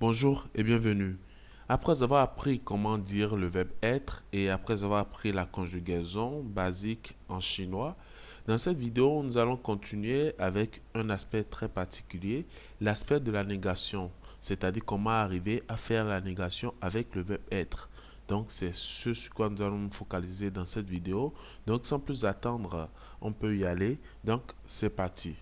Bonjour et bienvenue. Après avoir appris comment dire le verbe être et après avoir appris la conjugaison basique en chinois, dans cette vidéo, nous allons continuer avec un aspect très particulier, l'aspect de la négation, c'est-à-dire comment arriver à faire la négation avec le verbe être. Donc, c'est ce sur quoi nous allons nous focaliser dans cette vidéo. Donc, sans plus attendre, on peut y aller. Donc, c'est parti.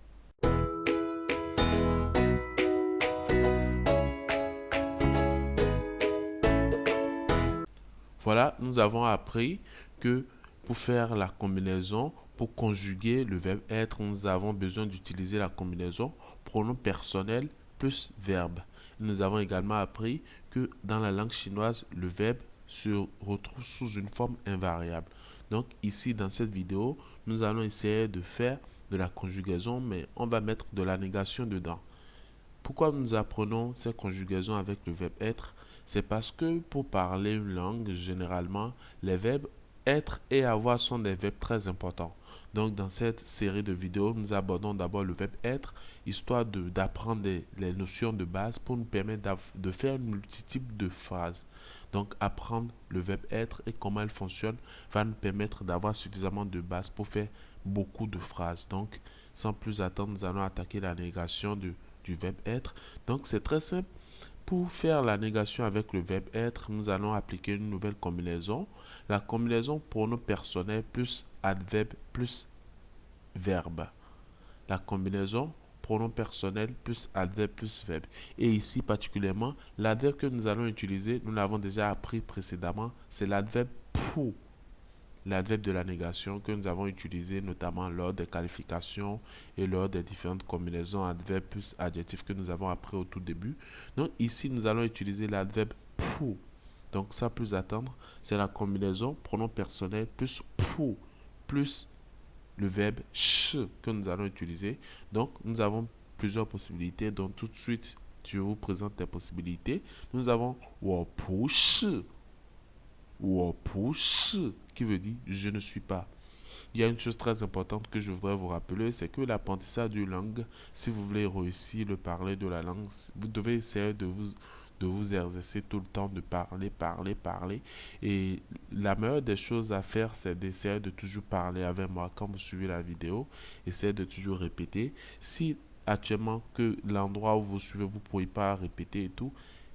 Voilà, nous avons appris que pour faire la combinaison, pour conjuguer le verbe être, nous avons besoin d'utiliser la combinaison pronom personnel plus verbe. Nous avons également appris que dans la langue chinoise, le verbe se retrouve sous une forme invariable. Donc ici, dans cette vidéo, nous allons essayer de faire de la conjugaison, mais on va mettre de la négation dedans. Pourquoi nous apprenons ces conjugaisons avec le verbe être? C'est parce que pour parler une langue, généralement, les verbes être et avoir sont des verbes très importants. Donc, dans cette série de vidéos, nous abordons d'abord le verbe être, histoire d'apprendre les notions de base pour nous permettre de faire une multitude de phrases. Donc, apprendre le verbe être et comment il fonctionne va nous permettre d'avoir suffisamment de base pour faire beaucoup de phrases. Donc, sans plus attendre, nous allons attaquer la négation du verbe être. Donc, c'est très simple. Pour faire la négation avec le verbe être, nous allons appliquer une nouvelle combinaison. La combinaison pronom personnel plus adverbe plus verbe. La combinaison pronom personnel plus adverbe plus verbe. Et ici particulièrement, l'adverbe que nous allons utiliser, nous l'avons déjà appris précédemment, c'est l'adverbe pour. L'adverbe de la négation que nous avons utilisé notamment lors des qualifications et lors des différentes combinaisons adverbe plus adjectif que nous avons appris au tout début. Donc ici, nous allons utiliser l'adverbe pour. Donc sans plus attendre, c'est la combinaison pronom personnel plus pour plus le verbe ch que nous allons utiliser. Donc nous avons plusieurs possibilités. Donc tout de suite, je vous présente les possibilités. Nous avons 我不是 我不是 qui veut dire je ne suis pas. Il y a une chose très importante que je voudrais vous rappeler, c'est que l'apprentissage d'une langue, si vous voulez réussir le parler de la langue, vous devez essayer de vous exercer tout le temps, de parler, parler, parler. Et la meilleure des choses à faire, c'est d'essayer de toujours parler avec moi quand vous suivez la vidéo. Essayez de toujours répéter. Si actuellement que l'endroit où vous suivez, vous ne pouvez pas répéter et tout,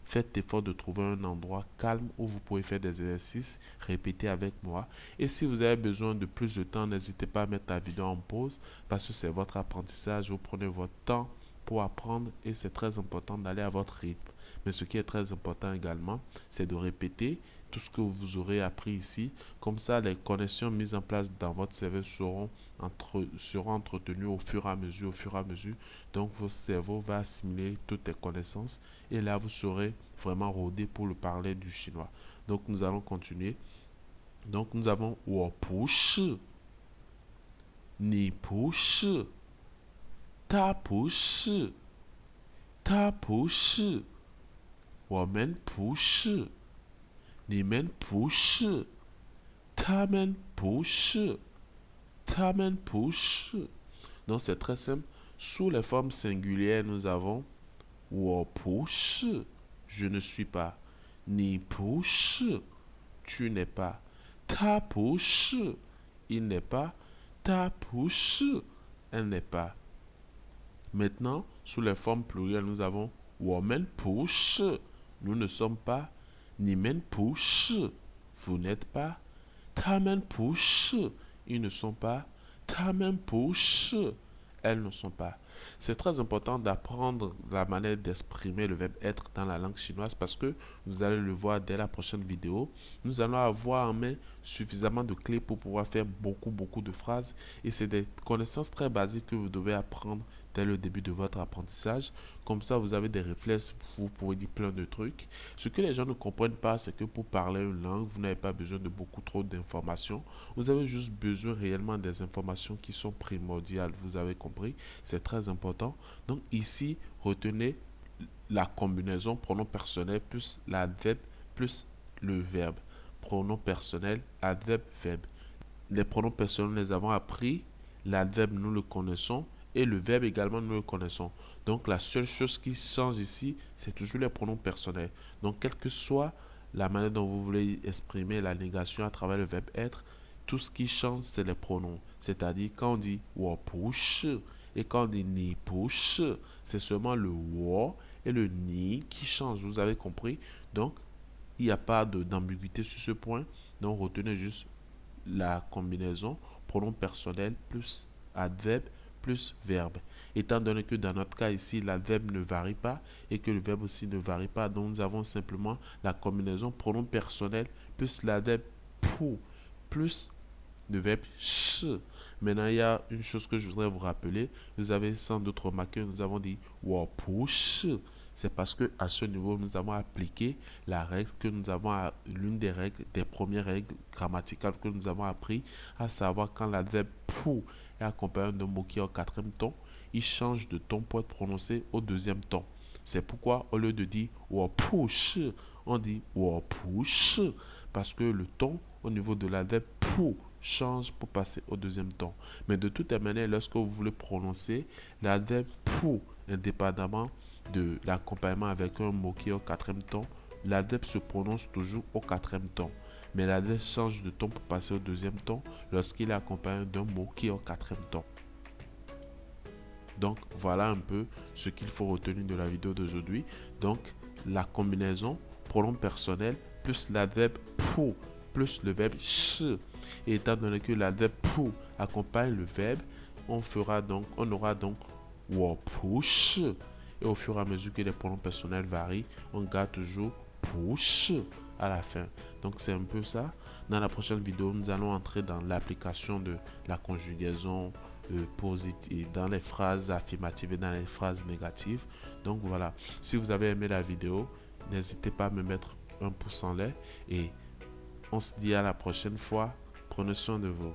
faites l'effort de trouver un endroit calme où vous pouvez faire des exercices, répéter avec moi. Et si vous avez besoin de plus de temps, n'hésitez pas à mettre la vidéo en pause parce que c'est votre apprentissage. Vous prenez votre temps pour apprendre et c'est très important d'aller à votre rythme. Mais ce qui est très important également, c'est de répéter tout ce que vous aurez appris ici. Comme ça, les connexions mises en place dans votre cerveau seront entretenues au fur et à mesure, au fur et à mesure. Donc, votre cerveau va assimiler toutes les connaissances et là, vous serez vraiment rodé pour le parler du chinois. Donc, nous allons continuer. Donc, nous avons 我不是, 你不是, 他不是, 他不是, 我们不是, 你们不是, 他们不是, 他们不是. Donc, c'est très simple. Sous les formes singulières, nous avons 我不是, je ne suis pas. 你不是, tu n'es pas. 他不是, il n'est pas. 他不是, elle n'est pas. Maintenant, sous les formes plurielles, nous avons 我们不是, nous ne sommes pas. 你们不是, vous n'êtes pas. 他们不是, ils ne sont pas. 他们不是, elles ne sont pas. C'est très important d'apprendre la manière d'exprimer le verbe être dans la langue chinoise parce que vous allez le voir dès la prochaine vidéo. Nous allons avoir en main suffisamment de clés pour pouvoir faire beaucoup de phrases et c'est des connaissances très basiques que vous devez apprendre dès le début de votre apprentissage. Comme ça, vous avez des réflexes, vous pouvez dire plein de trucs. Ce que les gens ne comprennent pas, c'est que pour parler une langue, vous n'avez pas besoin de beaucoup trop d'informations. Vous avez juste besoin réellement des informations qui sont primordiales. Vous avez compris? C'est très important. Donc ici, retenez la combinaison pronom personnel plus l'adverbe plus le verbe. Pronom personnel, adverbe, verbe. Les pronoms personnels, nous les avons appris. L'adverbe, nous le connaissons. et le verbe également, nous le connaissons. Donc, la seule chose qui change ici, c'est toujours les pronoms personnels. Donc, quelle que soit la manière dont vous voulez exprimer la négation à travers le verbe être, tout ce qui change, c'est les pronoms. C'est-à-dire, quand on dit « wo push » et quand on dit « ni push », c'est seulement le « wo » et le « ni » qui changent. Vous avez compris? Donc, il n'y a pas d'ambiguïté sur ce point. Donc, retenez juste la combinaison pronom personnel plus adverbe plus verbe. Étant donné que dans notre cas ici, l'adverbe ne varie pas et que le verbe aussi ne varie pas, donc nous avons simplement la combinaison pronom personnel plus l'adverbe pour plus le verbe ch. Maintenant, il y a une chose que je voudrais vous rappeler. Vous avez sans doute remarqué, nous avons dit wo push. C'est parce que à ce niveau, nous avons appliqué la règle que nous avons, l'une des règles, des premières règles grammaticales que nous avons appris, à savoir quand l'adverbe pour est accompagné d'un mot qui est au quatrième ton, il change de ton pour être prononcé au deuxième ton. C'est pourquoi, au lieu de dire wo push, on dit wo push, parce que le ton au niveau de l'adverbe pour change pour passer au deuxième ton. Mais de toute manière, lorsque vous voulez prononcer l'adverbe pour, indépendamment de l'accompagnement avec un mot qui est au quatrième ton, l'adverbe se prononce toujours au quatrième ton. Mais l'adverbe change de ton pour passer au deuxième ton lorsqu'il est accompagné d'un mot qui est au quatrième ton. Donc, voilà un peu ce qu'il faut retenir de la vidéo d'aujourd'hui. Donc, la combinaison pronom personnel plus l'adverbe pour plus le verbe ch. Et étant donné que l'adverbe pour accompagne le verbe, on aura donc wo push. Et au fur et à mesure que les pronoms personnels varient, on garde toujours push à la fin. Donc c'est un peu ça. Dans la prochaine vidéo, nous allons entrer dans l'application de la conjugaison positive dans les phrases affirmatives et dans les phrases négatives. Donc voilà, si vous avez aimé la vidéo, n'hésitez pas à me mettre un pouce en l'air et on se dit à la prochaine fois. Prenez soin de vous.